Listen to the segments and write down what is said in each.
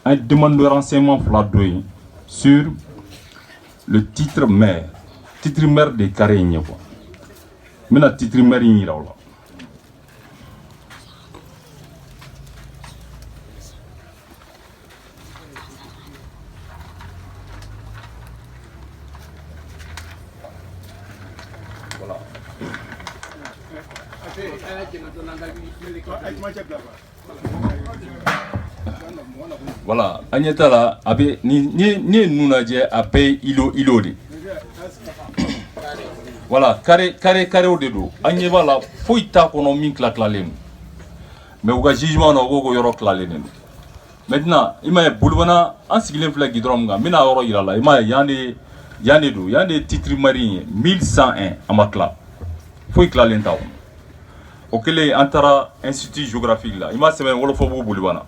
un demande de renseignement fladoyé sur le titre mère des carrés. Mais le titre mère est là. Voilà, Agneta là, ni nous a payé ilo de. Voilà, carré au dedo. Agneva là, faut y ta économie claclalé. Mais au jugement, on a go yoro clalé. Maintenant, il m'a boulevana, en ce qui est flag hydromga, mina oro il m'a yande titres marins 1101 à Makla. Faut y clalé ta. Ok, les antara institut géographique là, il m'a semé wolofo boulevana.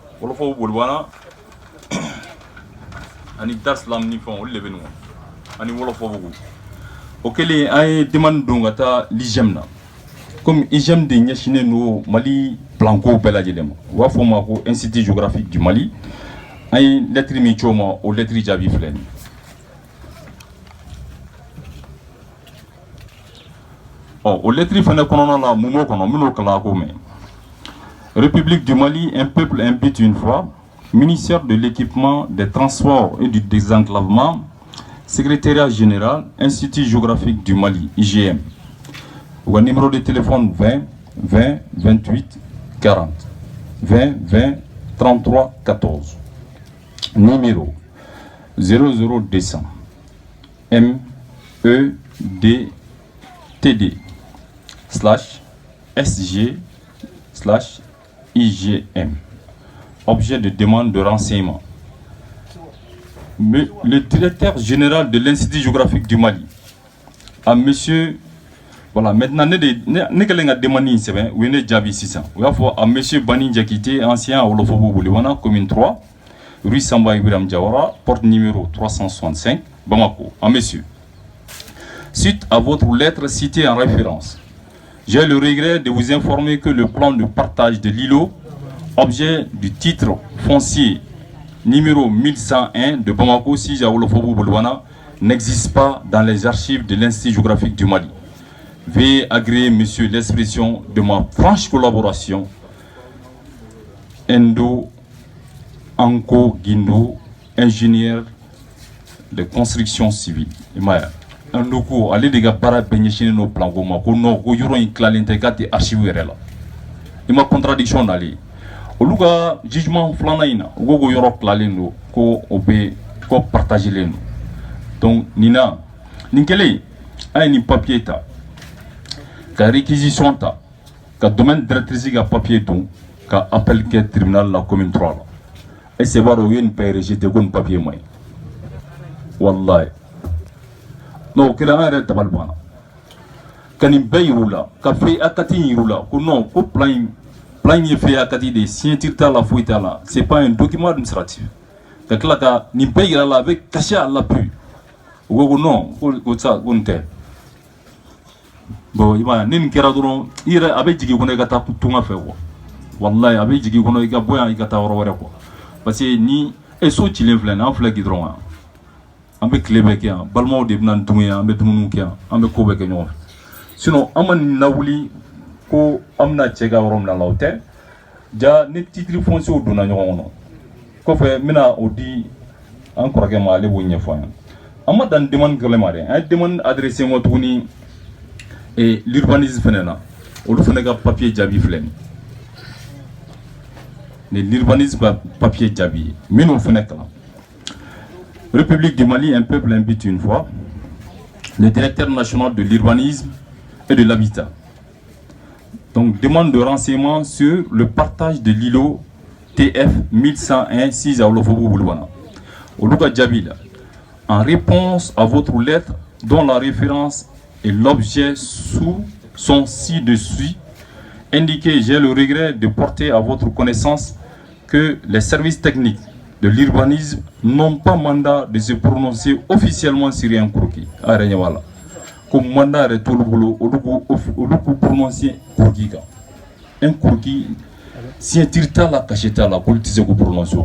Ani dars lam ni fon le benu ani wolofo bogu ok les ay demande dongata l'IGEM na comme IGEM de nyachine no Mali blanco belajelema wa fo mako institut géographique du Mali ay lettre mi choma o lettre jabi flen o lettre fana kono la mumo kono mino kala ko me République du Mali, un peuple impute une fois. Ministère de l'équipement, des transports et du désenclavement, Secrétariat général, Institut géographique du Mali, IGM. Ou un numéro de téléphone 20 20 28 40 20 20 33 14. Numéro 00200 MEDTD /SG/IGM. Objet de demande de renseignement. Mais le directeur général de l'Institut géographique du Mali, à monsieur, voilà, maintenant, nous avons demandé, c'est bien, oui, nous avons 600. Il faut à monsieur Bani Diakité, ancien à Olofobou Bouliwana, commune 3, rue Samba Ibrahim Diawara, porte numéro 365, Bamako, à monsieur. Suite à votre lettre citée en référence, j'ai le regret de vous informer que le plan de partage de l'îlot, objet du titre foncier numéro 1101 de Bamako, si Olofobou Boulwana, n'existe pas dans les archives de l'Institut géographique du Mali. Veuillez agréer, monsieur, l'expression de ma franche collaboration. Endo Anko Guindo, ingénieur de construction civile. Andoko, allez les gars, para benyeshine no plan goma, ko no ko yoro in klalente kati archive là. Il m'a contradiction d'aller. Oluga jugement flanaina gogo yoro klalendo ko obe ko partager leno donc nina ninkele ay ni papier ta ka réquisition ta ka domaine directrice ka papier ton ka appel ke tribunal la commune 3 la et c'est baro yen pay rejeter gon papier moy wallahi no kila ara tabal bana kanim bayrula ka fe akati yirula ko non ko plan y fait à côté des scientifiques la fouille là, c'est pas un document administratif. Donc là, ni paye là avec caché à l'appui. Ou non, ou ça, ou n'était. Bon, il va n'en kera duro, il a avec jigi kono gata tunga fe quoi. Wallahi avec jigi kono ga boya gata woro wore quoi. Parce que ni et so chile vlen en flag dron. Ambe klebe kia, balmo de nan tunga, ambe tunu kia, ambe kobe ke nyon. Sinon aman nawuli ko amna chega worom la lawte ja ne titre foncier o dona nyono ko fe mina odi encore ke ma le wonya fo amma dan demande glemare un demande adressé mo tuni et l'urbanisme fenena o lu fenega papier jabi flen ne l'urbanisme papier jabi mino fenekla République du Mali, un peuple invite une fois le directeur national de l'urbanisme et de l'habitat. Donc, demande de renseignement sur le partage de l'îlot TF 1101 6 à Olofobou Boulwana. Oluka Djabila, en réponse à votre lettre dont la référence et l'objet sous sont ci-dessus, indiquez, j'ai le regret de porter à votre connaissance que les services techniques de l'urbanisme n'ont pas mandat de se prononcer officiellement sur un croquis. Comme mandat de tout le boulot, au prononcer croquis. Un croquis, si un tirta la cacheta la politique se prononce.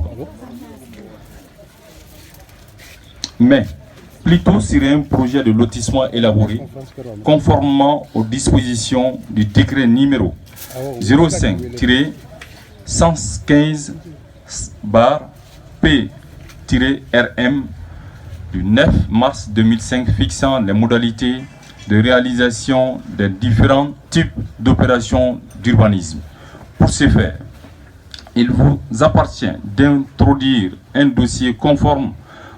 mais plutôt sur un projet de lotissement élaboré conformément aux dispositions du décret numéro 05-115-P-RM du 9 mars 2005 fixant les modalités de réalisation des différents types d'opérations d'urbanisme. Pour ce faire, il vous appartient d'introduire un dossier conforme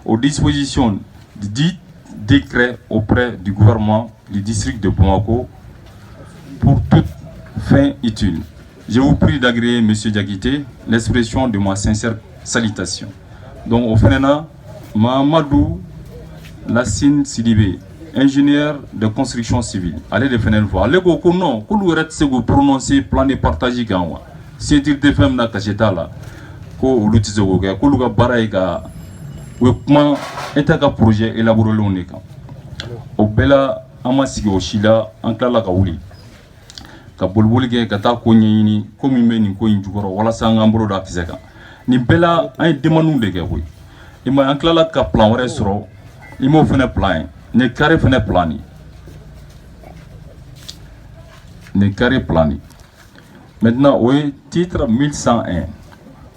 aux dispositions du dit décret auprès du gouvernement du district de Bamako pour toute fin utile. Je vous prie d'agréer, M. Diakité, l'expression de ma sincère salutation. Donc, au Fénéna, Mahamadou Lassine Sidibé, ingénieur de construction civile. Allez de Fénéna voir. Allez go non, qu'on nous arrête de prononcer plan de partage quand c'est dire de femmes na kacheta là, ko l'utilisation ko ko luga baraïga, ou comment est un projet élaboré l'onique. Au bela amasigi au Chila, en kala kaouli. Ka bolbolike ka taa ko ɲɛɲini ko min bɛ nin ko in jukɔrɔ walasa an k'an bolo da kisɛ kan nin bɛɛ la an ye demandiw de kɛ koyi i ma an tilala ka plan wɛrɛ sɔrɔ i m'o fɛnɛ plan ye nin carré fɛnɛ plan ni nin carré plan ni maintenant o ye titre 1101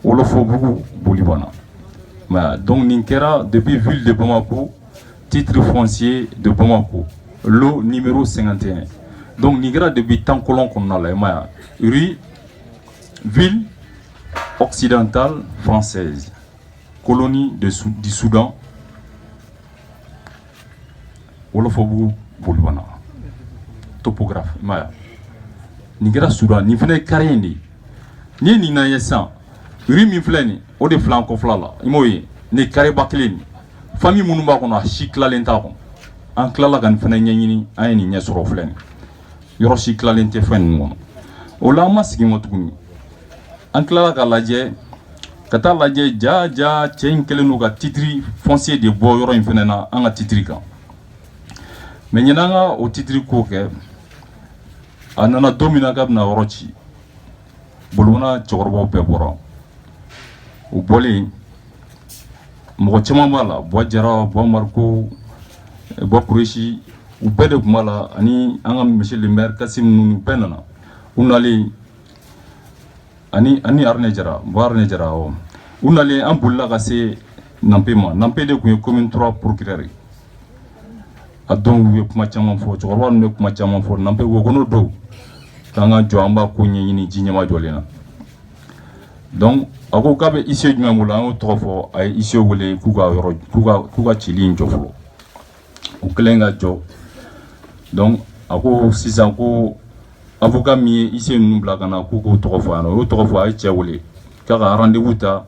Wolofobugu Bolibana mais donc nin kɛra depuis ville de Bamako titre foncier de Bamako lot numéro 51. Donc, Nigra depuis tant colon qu'on a là, rue, ville occidentale française, colonie du Soudan, Wolofobugu Bolibana, topographe, Maya. Nigra Soudan, ni venez carré ni na yesan, rue mi fleni, o de flanco flala, imoye, ni carré baklen, famille Mounouba qu'on a chicla lentacon, en clala gan fene nyini, a ni nyesoro fleni. Yoroshi Clalente Fen. Olama Sigimotukuni. Ankla Galaje, Kata Laje, Ja, Chain Kelenuga, Titri, foncier de Boyoro Infenena, Anga Titrika. Menyananga au Titri Koke, Anana Domina Gabna Orochi, Boluna Chorbo Pebora. Ou Boli Mochamala, Boajara, Bomarco, Bokureshi. U bɛɛ de tun b'a la ani an ka monsieur le maire Kassim ninnu bɛɛ nana u nalen ani Arne Jara Arne Jara u nalen an bolila ka se Nampe ma Nampe de tun ye commune 3 procureur ye a donc u ye kuma caman fɔ cɛkɔrɔba ninnu ye kuma caman fɔ Nampe ko ko n'o don k'an ka jɔ an b'a ko ɲɛɲini ji ɲɛma jɔlen na donc a ko k'a bɛ ICO jumɛn bolo an y'o tɔgɔ fɔ a ye ICO wele k'u ka cili in jɔ fɔlɔ u kɛlen ka jɔ. Donc, ako sisan ko avocat mi ye ICO ninnu bila ka na k'u k'o tɔgɔ fɔ yan nɔ o y'o tɔgɔ fɔ a ye cɛ wele k'a ka rendez-vous ta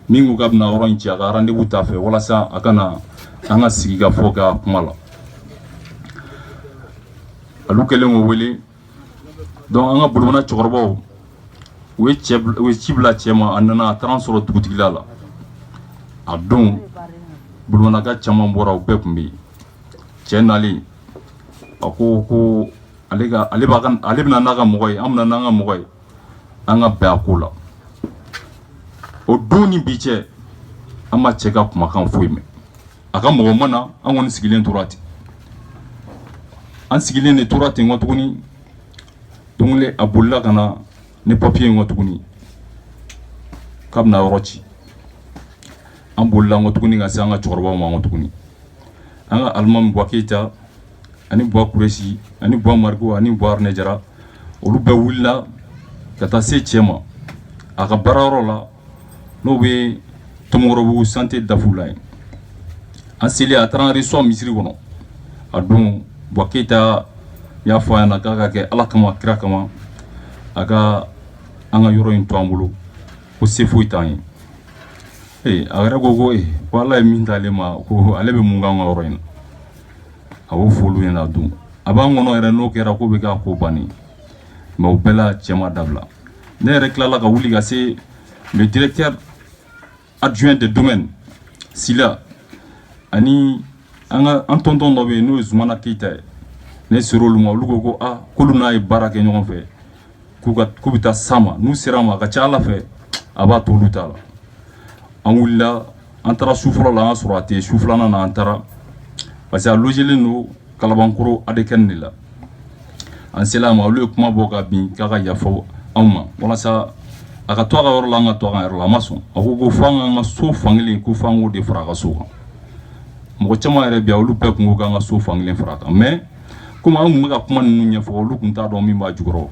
min ko k'a bɛna yɔrɔ in ci a ka rendez-vous ta fɛ walasa a kana an ka sigi ka fɔ ka kuma la olu kɛlen k'o wele donc an ka bolomana cɛkɔrɔbaw u ye ci bila cɛ ma a nana a taara an sɔrɔ dugutigila la a don bolomanaka caman bɔra u bɛɛ tun bɛ yen cɛ nalen a ko ale bɛna n'a ka mɔgɔ ye an bɛna n'an ka mɔgɔ ye an ka bɛn a ko la o don ni bi cɛ an ma cɛ ka kumakan foyi mɛn a ka mɔgɔ ma na an kɔni sigilen tora ten an sigilen de tora ten kɔ tuguni donc a bolila ka na ni papier in kɔ tuguni k'a bɛna yɔrɔ ci an bolila kɔ tuguni ka se an ka cɛkɔrɔbaw ma kɔ tuguni an ka alimami Buwa Keyita ani Buwa Kuresi ani Buwa Marigo ani Buwa Arne Jara olu bɛɛ wulila ka taa se cɛ ma a ka baarayɔrɔ la n'o bɛ Tomokɔrɔbugu santé dafu la yen an selen a taara an reçoit misiri kɔnɔ a don Buwa Keyita y'a fɔ a ɲɛna k'a ka kɛ Ala kama kira kama a ka an ka yɔrɔ in to an bolo ko se foyi t'an ye a yɛrɛ ko Ala ye min d'ale ma ko ale bɛ mun k'an ka yɔrɔ in na a y'o fɔ olu ɲɛna a don a b'an kɔnɔ yɛrɛ n'o kɛra ko bɛ k'a ko bannen mais o bɛɛ la cɛ ma dabila ne yɛrɛ tilala ka wuli ka se le directeur adjoint de domaine Sila ani an tonton dɔ bɛ yen n'o ye Zumana Keyita ye ne sera olu ma olu ko k'olu n'a ye baara kɛ ɲɔgɔn fɛ k'u bɛ taa s'a ma n'u sera a ma a ka ca Ala fɛ a b'a to olu ta la an wulila antara sufro la surate suflana na antara parce que logelen no kalabankuro adeken ni la an selama olu kuma bɔ ka bin k'a ka yafo anw ma walasa a ka to a ka yɔrɔ la an ka to a ka yɔrɔ la a ma sɔn a ko ko fo an ka so fankelen ko fo an k'o de fara a ka so kan mɔgɔ caman yɛrɛ bi yan olu bɛɛ kun ko k'an ka so fankelen fara a kan mais komi an kun bɛ ka kuma ninnu ɲɛfɔ olu kun t'a dɔn min b'a jukɔrɔ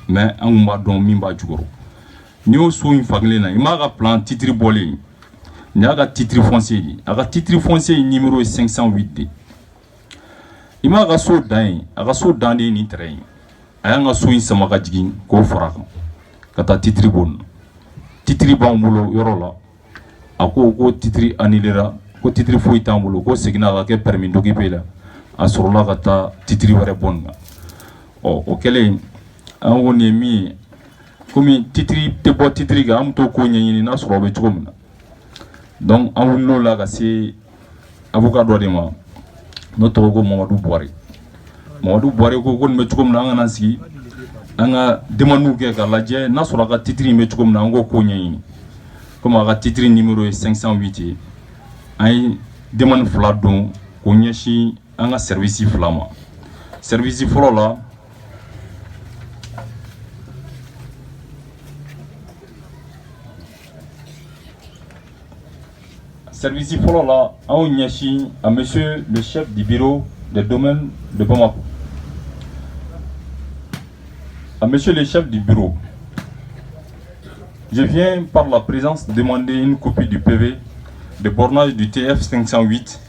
mais an kun b'a dɔn min b'a jukɔrɔ n'i y'o so in fankelen na i m'a ka plan titre bɔlen nin y'a ka titre foncier de a ka titre foncier numéro ye 508 de i m'a ka so dan ye a ka so dan de ye nin terrain ye a y'an ka so in sama ka jigin k'o fara a kan ka taa titre bɔ nin na titre b'an bolo yɔrɔ la a ko titre annulera ko titre foyi t'an bolo ko seginna ka kɛ permis d'occuper la a sɔrɔla ka taa titre wɛrɛ bɔ nin na o kɛlen an ko nin ye min ye komi titre tɛ bɔ titre kan an bɛ t'o ko ɲɛɲini n'a sɔrɔ o bɛ cogo min na donc an wulila o la ka se avocat dɔ de ma n'o tɔgɔ ko Mamadu Buwari ko nin bɛ cogo min na an kana sigi an ka demandes kɛ k'a lajɛ n'a sɔrɔ a ka titre in bɛ cogo min na an k'o ko ɲɛɲini comme a ka titre numéro ye 508 ye an ye demande fila don k'o ɲɛsin an ka service fila ma service fɔlɔ la service fɔlɔ la an y'o ɲɛsin à monsieur le chef du bureau des domaines de Bamako. À monsieur le chef du bureau, je viens par la présence demander une copie du PV de bornage du TF 508,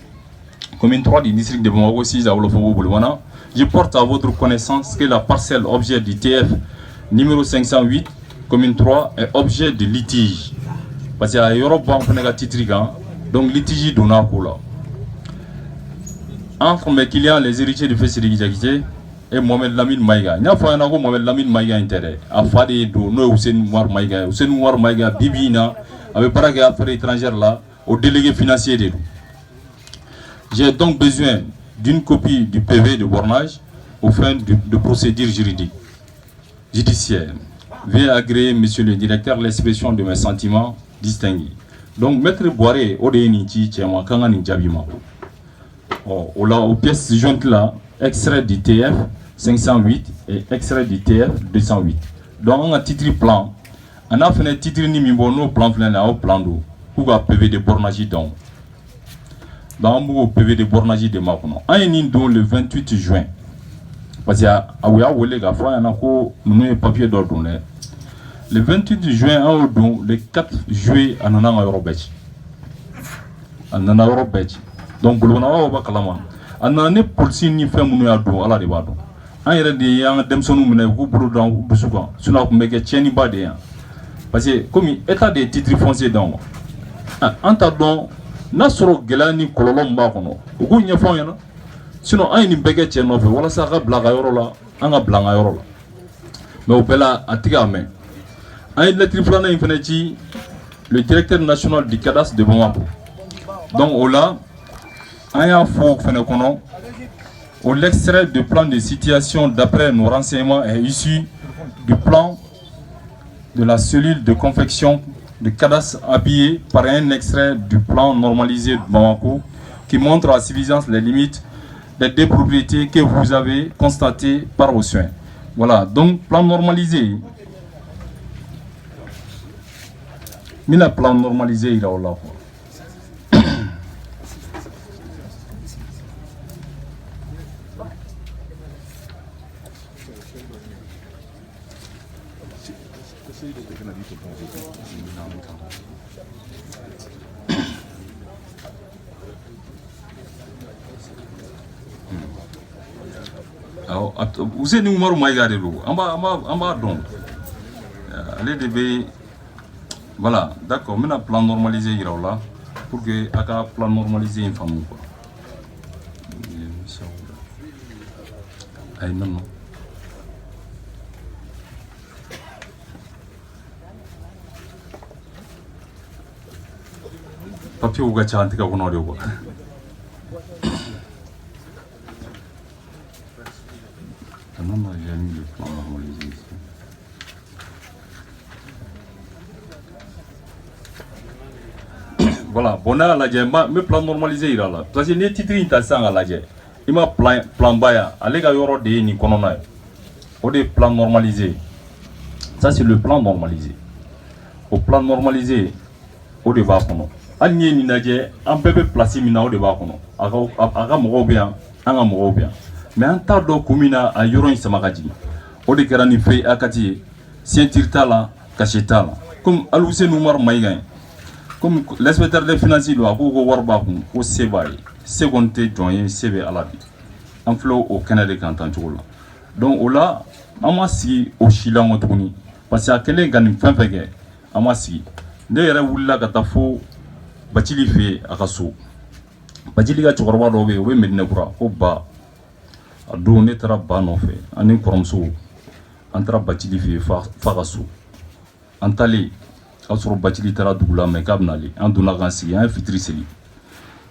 commune 3 du district de Bamako 6 à Olofobo Boulwana. Je porte à votre connaissance que la parcelle objet du TF numéro 508, commune 3, est objet de litige. Parce qu'il y a Europe, on a titre, donc litige donna pour là. Entre mes clients, les héritiers de Fessiri Diakité et Mohamed Lamine Maïga. Il y a un Mohamed Lamine Maïga intérêt. A Fadi do no Hussein Mouar Maïga. Hussein Mouar Maïga, Bibina, avec Paraga Affaires étrangères là, au délégué financier de nous. J'ai donc besoin d'une copie du PV de bornage aux fins de procédure juridique, judiciaire. Veuillez agréer, monsieur le directeur, l'expression de mes sentiments distingués. Donc, maître Boiré, Odénichi, Tchema, Kangani Djabima. Aux pièces jointes là, extrait du TF 508 et extrait du TF 208. Donc, on a titre plan. On a fait un titre ni plan plan d'eau. Pour un PV de bornage donc. Dans le PV de bornage de Makono. On est le 28 juin. Parce que nous avons un papier d'ordre. Le 28 juin, le 4 juillet, on a un Eurobetch. On a un Eurobetch. Donc, on a un policier qui fait mon ado à la débado. On a un demson qui fait mon parce que, comme état des titres fonciers dans on t'a donc, n'a soro gelani kololom ba kono. Ugu nyefon yana. Sinon, on a une baguette qui est neuve. Voilà ça, on a un on a blanc à mais au pela à Tigame. Le directeur national du cadastre de Bamako. Donc, l'extrait du plan de situation d'après nos renseignements est issu du plan de la cellule de confection de cadastre habillé par un extrait du plan normalisé de Bamako qui montre à suffisance les limites des deux propriétés que vous avez constatées par vos soins. Voilà, donc plan normalisé. Mais le plan normalisé, il est là. Alors, vous êtes numéro Maïga de l'eau. En bas, donc. Allez, devez. Voilà, d'accord, maintenant plan normalisé il est là pour que aka plan normalisé une femme quoi. Ay non. Papier ou gacha antika kono de quoi. Non, j'ai mis le plan normalisé ici. Voilà, bon là la me plan normalisé ira là. Parce que les titres intéressants à la il m'a plan baya, allez ga yoro de ni konona. Au des plan normalisé. Ça c'est le plan normalisé. Au plan normalisé, au débat kono. Alnié ni nadje, un peu placé mina au débat kono. Aga mo bien, anga mo bien. Mais un tas de communa a yoro isamagaji. Au de kerani fei akati, sentirta la, cacheta la. Comme Alousse Noumar Maïgain. Comme l'inspecteur des finances, il a beaucoup de work au Sebaï, seconde joint, CB à la vie. En flot au Canada quand on là. Donc, là, on m'a si au Chili en Touni. Parce que quel est gagne fin fait, on m'a si. D'ailleurs, où là, Gatafo, Batili fait à Kasso. Batili a toujours voir l'ové, oui, mais nebra, au bas. A donné tra ban en fait, en un cromso. Entre Batili fait Farasso. Antali. Asuro bacili tara dugula me kabnali an donna kan sigi an fitiri seli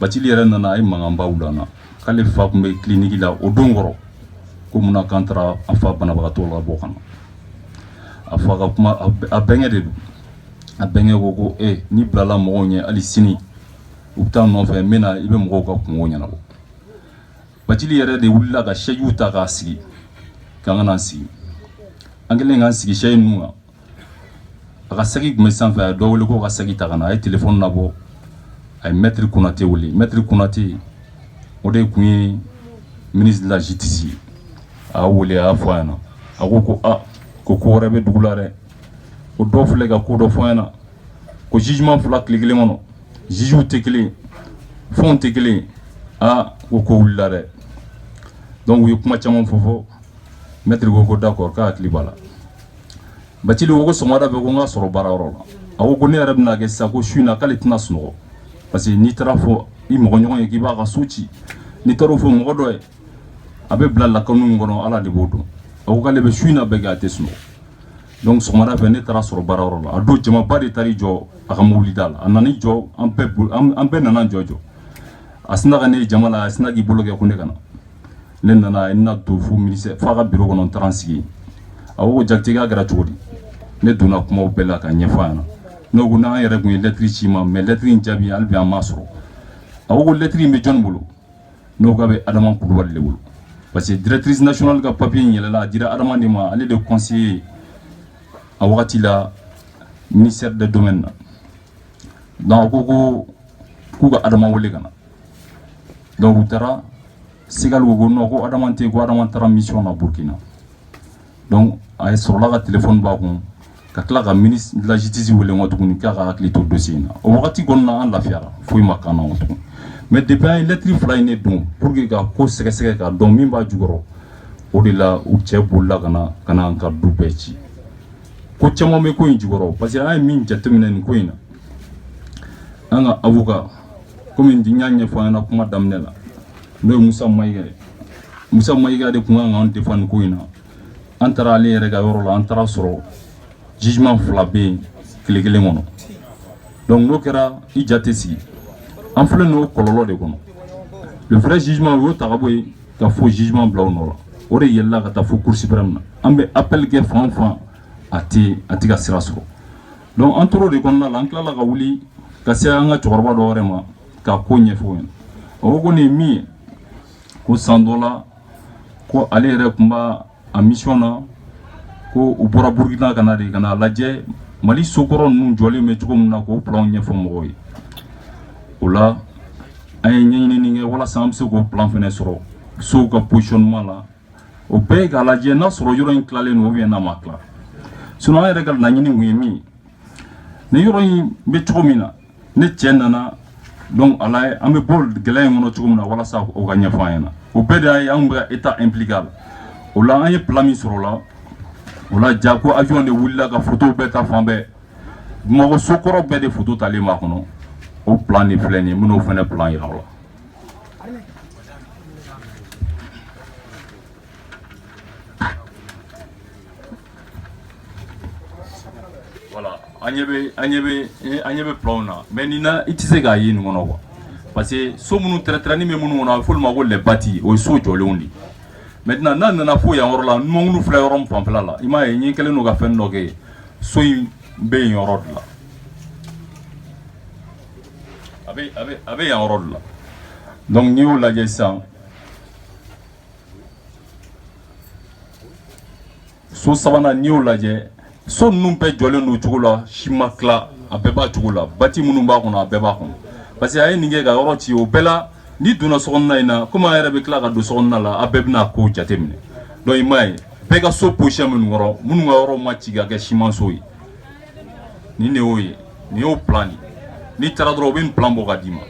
bacili yɛrɛ nana a ye mankanba wulana k'ale fa tun bɛ kiliniki la o don kɔrɔ ko munna k'an taara a fa banabagatɔ la bɔ kana a fa ka kuma a bɛnkɛ de don a bɛnkɛ ko n'i bilala mɔgɔw ɲɛ hali sini u bɛ taa nɔfɛ n bɛ na i bɛ mɔgɔw ka kungo ɲɛnabɔ bacili yɛrɛ de wulila ka sɛjiw ta k'a sigi k'an ka na sigi an kɛlen k'an sigi sɛji ninnu kan a ka sagi tun bɛ sanfɛ a ye dɔ wele ko ka sagi ta ka na a ye telefɔni labɔ a ye maître Konate wele maître Konate o de tun ye ministre de la justice ye a y'a wele a y'a fɔ a ɲɛna a ko ko ko wɛrɛ bɛ dugu la dɛ ko dɔ filɛ ka ko dɔ fɔ a ɲɛna ko jugement fila tile kelen kɔnɔ jugew tɛ kelen fɛnw tɛ kelen ko wulila dɛ donc u ye kuma caman fɔ maître ko d'accord k'a hakili b'a la Bacili ko sɔgɔmada bɛ ko n ka sɔrɔ baara yɔrɔ la a ko ne yɛrɛ bɛna kɛ sisan ko su in na k'ale tɛna sunɔgɔ parce que n'i taara fɔ i mɔgɔɲɔgɔn ye k'i b'a ka so ci n'i taara fɔ mɔgɔ dɔ ye a bɛ bila lakanu min kɔnɔ ala de b'o dɔn a ko k'ale bɛ su in na bɛɛ kɛ a tɛ sunɔgɔ donc sɔgɔmada fɛ ne taara sɔrɔ baara yɔrɔ la a don jamaba de taara i jɔ a ka mobili da la a nana i jɔ an bɛɛ nana jɔ a sina ka ne ye jama la a sina k'i bolo kɛ ko ne ka na ne nana a ye na don fo ministère f'a ka bureau kɔnɔ n taara n sigi a ko Jakite k'a kɛra cogo di ne donna kumaw bɛɛ la ka ɲɛfɔ a ɲɛna n'o ko n'an yɛrɛ tun ye lettre ci ma mais lettre in jaabi hali bi an m'a sɔrɔ a ko lettre in bɛ jɔnni bolo n'o k'a bɛ Adama Kulubali de bolo parce que directrice nationale ka papier in yɛlɛla a dira Adama de ma ale de conseiller a wagati la ministère des domaines na donc a ko k'u ka Adama wele ka na donc u taara Segal ko non ko Adama tɛ ko Adama taara mission na Burkina donc a ye sɔrɔla ka téléphone b'a kun ka tila ka ministre de la justice wele n kɔ tuguni k'a ka hakili to dossier in na o wagati kɔnɔna an lafiyara foyi ma kan na n kɔ tuguni mais depuis an ye lettre fila in ne don pour que ka ko sɛgɛsɛgɛ k'a dɔn min b'a jukɔrɔ o de la u cɛ bolila ka na an ka du bɛɛ ci ko caman bɛ ko in jukɔrɔ parce que an ye min jateminɛ nin ko in na an ka avocat komi n y'a ɲɛfɔ an ɲɛna kuma daminɛ la n'o ye Musa Mayiga de tun kan k'an défendre nin ko in na an taara ale yɛrɛ ka yɔrɔ la an taara sɔrɔ jugement fila bɛ yen tile kelen kɔnɔ donc n'o kɛra i jate sigi an filɛ n'o kɔlɔlɔ de kɔnɔ le vrai jugement o y'o ta ka bɔ yen ka fo jugement bila o nɔ la o de yɛlɛla ka taa fo cour suprême na an bɛ appel kɛ fan o fan a tɛ ka sira sɔrɔ donc an tora o de kɔnɔna la an tilala ka wuli ka se an ka cɛkɔrɔba dɔ wɛrɛ ma ka ko ɲɛfɔ o ɲɛna o ko nin ye min ye ko san dɔ la ko ale yɛrɛ tun b'a a mission na ko u bɔra Burkina ka na de ka na lajɛ Mali sokɔrɔ ninnu jɔlen bɛ cogo min na k'o plan ɲɛfɔ mɔgɔw ye o la an ye ɲɛɲinini kɛ walasa an bɛ se k'o plan fɛnɛ sɔrɔ sow ka positionnement la o bɛɛ ye k'a lajɛ n'a sɔrɔ yɔrɔ in tilalen don ou bien n'a ma tila sinon an yɛrɛ ka laɲini tun ye min ye ni yɔrɔ in bɛ cogo min na ne cɛ nana donc ala an bɛ bɔ gɛlɛya in kɔnɔ cogo min na walasa o ka ɲɛfɔ an ɲɛna o bɛɛ de y'a ye an bɛ ka état impliqué a la o la an ye plan min sɔrɔ o la o la ja ko avion de wulila ka photo bɛɛ ta fan bɛɛ Bamakɔ sokɔrɔ bɛɛ de photo talen b'a kɔnɔ o plan de filɛ nin ye n bɛn'o fɛnɛ plan yira aw la. Voilà an ɲɛ bɛ plan na mais nin na i tɛ se k'a ye nin kɔnɔ quoi parce que so minnu tɛrɛtɛrɛni bɛ minnu kɔnɔ a bɛ f'olu ma ko les bâtis o ye so jɔlenw de maintenant n'a nana fo yan yɔrɔ la numanŋunu filɛ yɔrɔ min fanfɛla la i m'a ye n kɛlen don ka fɛn dɔ kɛ so in bɛ yen yɔrɔ de la a bɛ yan yɔrɔ de la donc n'i y'o lajɛ sisan so sabanan n'i y'o lajɛ so ninnu bɛɛ jɔlen don cogo la si ma tila a bɛɛ b'a cogo la bati minnu b'a kɔnɔ a bɛɛ b'a kɔnɔ parce que a ye nin kɛ ka yɔrɔ ci o bɛɛ la n'i donna sokɔnɔna in na komi an yɛrɛ bɛ tila ka don sokɔnɔna la a bɛɛ bɛna ko jateminɛ donc i m'a ye bɛɛ ka so position minnu kɔrɔ minnu ka yɔrɔ ma ci ka kɛ simanso ye nin de y'o ye nin y'o plan de n'i taara dɔrɔn u bɛ nin plan bɔ ka d'i ma